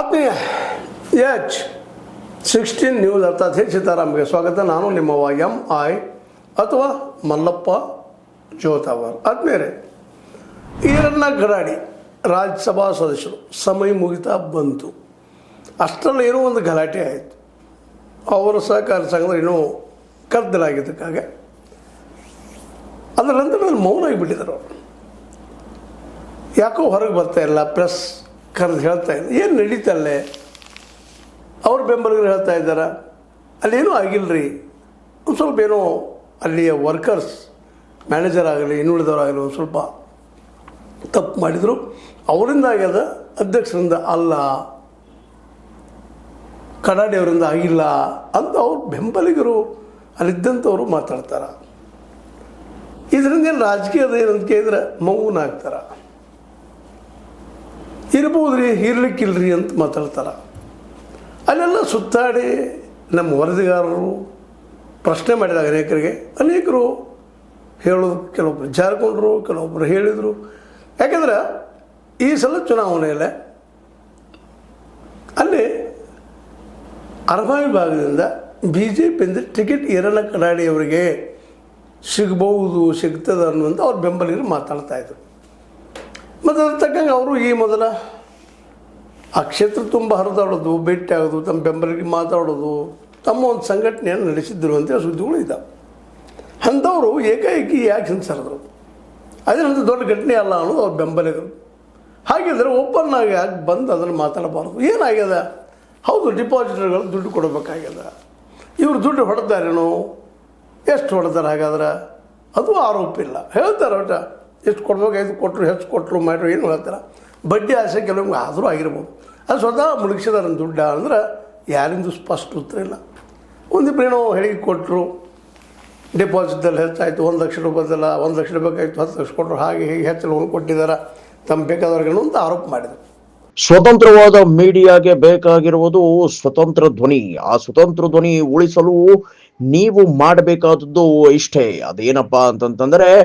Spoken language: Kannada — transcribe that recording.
ಆತ್ಮೀಯ H16 ನ್ಯೂಸ್ ಅರ್ಥಾತ್ ಹೇ ಸೀತಾರಾಮ್ಗೆ ಸ್ವಾಗತ. ನಾನು ನಿಮ್ಮವ MI ಅಥವಾ ಮಲ್ಲಪ್ಪ ಜೋತಾವರ್. ಆತ್ಮೀಯರೇ, ಈರಣ್ಣ ಗಡಾಡಿ ರಾಜ್ಯಸಭಾ ಸದಸ್ಯರು ಸಮಯ ಮುಗಿತಾ ಬಂತು. ಅಷ್ಟರಲ್ಲಿ ಏನೋ ಒಂದು ಗಲಾಟೆ ಆಯಿತು. ಅವರ ಸಹಕಾರ ಸಂಘದ ಏನೋ ಕದ್ದಲಾಗಿದ್ದಕ್ಕಾಗ ಅದರ ನಂತರ ಮೌನ ಆಗಿಬಿಟ್ಟಿದ್ದಾರೆ. ಅವರು ಯಾಕೋ ಹೊರಗೆ ಬರ್ತಾ ಇಲ್ಲ, ಪ್ರೆಸ್ ಕರೆದು ಹೇಳ್ತಾ ಇಲ್ಲ, ಏನು ನಡೀತಲ್ಲೇ ಅವ್ರ ಬೆಂಬಲಿಗರು ಹೇಳ್ತಾ ಇದ್ದಾರೆ ಅಲ್ಲೇನೂ ಆಗಿಲ್ಲರಿ, ಒಂದು ಸ್ವಲ್ಪ ಏನೋ ಅಲ್ಲಿಯ ವರ್ಕರ್ಸ್ ಮ್ಯಾನೇಜರ್ ಆಗಲಿ ಇನ್ನುಳಿದವರಾಗಲಿ ಒಂದು ಸ್ವಲ್ಪ ತಪ್ಪು ಮಾಡಿದರು, ಅವರಿಂದ ಆಗ್ಯದ, ಅಧ್ಯಕ್ಷರಿಂದ ಅಲ್ಲ, ಕಡಾಡಿಯವರಿಂದ ಆಗಿಲ್ಲ ಅಂತ ಅವ್ರ ಬೆಂಬಲಿಗರು ಅಲ್ಲಿದ್ದಂಥವರು ಮಾತಾಡ್ತಾರೆ. ಇದರಿಂದ ಏನು ರಾಜಕೀಯದ ಏನಂತ ಕೇಳಿದ್ರೆ ಮೌನ ಆಗ್ತಾರೆ. ಇರ್ಬೋದು ರೀ, ಇರ್ಲಿಕ್ಕಿಲ್ರಿ ಅಂತ ಮಾತಾಡ್ತಾರೆ. ಅಲ್ಲೆಲ್ಲ ಸುತ್ತಾಡಿ ನಮ್ಮ ವರದಿಗಾರರು ಪ್ರಶ್ನೆ ಮಾಡಿದಾಗ ಅನೇಕರು ಹೇಳೋದು, ಕೆಲವೊಬ್ಬರು ಜಾರಿಕೊಂಡ್ರು, ಕೆಲವೊಬ್ಬರು ಹೇಳಿದರು. ಯಾಕೆಂದ್ರೆ ಈ ಸಲ ಚುನಾವಣೆಯಲ್ಲೇ ಅಲ್ಲಿ ಅರಭಾವಿ ಭಾಗದಿಂದ BJPಯಿಂದ ಟಿಕೆಟ್ ಈರಣ್ಣ ಕಡಾಡಿಯವರಿಗೆ ಸಿಗ್ಬೋದು, ಸಿಗ್ತದೆ ಅನ್ನುವಂಥ ಅವ್ರ ಬೆಂಬಲಿಗರು ಮಾತಾಡ್ತಾಯಿದ್ರು. ಮತ್ತು ಅದ್ರ ತಕ್ಕಂಗೆ ಅವರು ಈ ಮೊದಲ ಆ ಕ್ಷೇತ್ರ ತುಂಬ ಹರಿದಾಡೋದು, ಭೇಟಿ ಆಗೋದು, ತಮ್ಮ ಬೆಂಬಲಿಗೆ ಮಾತಾಡೋದು, ತಮ್ಮ ಒಂದು ಸಂಘಟನೆಯನ್ನು ನಡೆಸಿದ್ರು ಅಂತೇಳಿ ಸುದ್ದಿಗಳು ಇದ್ದಾವೆ. ಅಂಥವರು ಏಕಾಏಕಿ ಯಾಕೆ ಹಿಂಸರಿದ್ರು, ಅದೇನಂತ ದೊಡ್ಡ ಘಟನೆ ಅಲ್ಲ ಅನ್ನೋದು ಅವ್ರ ಬೆಂಬಲಿಗರು. ಹಾಗಿದ್ರೆ ಓಪನ್ ಆಗಿ ಯಾಕೆ ಬಂದು ಅದನ್ನು ಮಾತಾಡಬಾರ್ದು? ಏನಾಗ್ಯದ? ಹೌದು, ಡಿಪಾಸಿಟರ್ಗಳು ದುಡ್ಡು ಕೊಡಬೇಕಾಗ್ಯದ, ಇವರು ದುಡ್ಡು ಹೊಡೆದಾರೇನೋ, ಎಷ್ಟು ಹೊಡೆದಾರೆ? ಹಾಗಾದ್ರೆ ಅದು ಆರೋಪ ಇಲ್ಲ, ಹೇಳ್ತಾರೆ ಒಟ್ಟು ಎಷ್ಟು ಕೊಡ್ಬೇಕಾಯ್ತು, ಕೊಟ್ಟರು, ಹೆಚ್ಚು ಕೊಟ್ಟರು, ಮಾಡ್ರು, ಏನು ಹೇಳ್ತಾರೆ. ಬಡ್ಡಿ ಆಸೆ ಕೆಲವೊಮ್ಮೆ ಆದರೂ ಆಗಿರ್ಬೋದು. ಅದು ಸ್ವತಃ ಮುಳುಗಿಸಿದಾರೆ ದುಡ್ಡ ಅಂದ್ರೆ ಯಾರಿಂದು ಸ್ಪಷ್ಟ ಉತ್ತರ ಇಲ್ಲ. ಒಂದಿಬ್ಬರು ಏನೋ ಹೇಳಿಕೆ ಕೊಟ್ಟರು, ಡೆಪಾಸಿಟ್ದಲ್ಲಿ ಹೆಚ್ಚಾಯಿತು, 1 ಲಕ್ಷ ರೂಪಾಯಿದಲ್ಲ, 1 ಲಕ್ಷ ಬೇಕಾಯಿತು, 10 ಲಕ್ಷ ಕೊಟ್ಟರು, ಹಾಗೆ ಹೀಗೆ ಹೆಚ್ಚು ಲೋನ್ ಕೊಟ್ಟಿದ್ದಾರೆ, ತಮ್ಮ ಬೇಕಾದವ್ರಿಗೆ ಅಂತ ಆರೋಪ ಮಾಡಿದರು. ಸ್ವತಂತ್ರವಾದ ಮೀಡಿಯಾಗೆ ಬೇಕಾಗಿರುವುದು ಸ್ವತಂತ್ರ ಧ್ವನಿ. ಆ ಸ್ವತಂತ್ರ ಧ್ವನಿ ಉಳಿಸಲು ನೀವು ಮಾಡಬೇಕಾದದ್ದು ಇಷ್ಟೇ. ಅದೇನಪ್ಪಾ ಅಂತಂತಂದ್ರೆ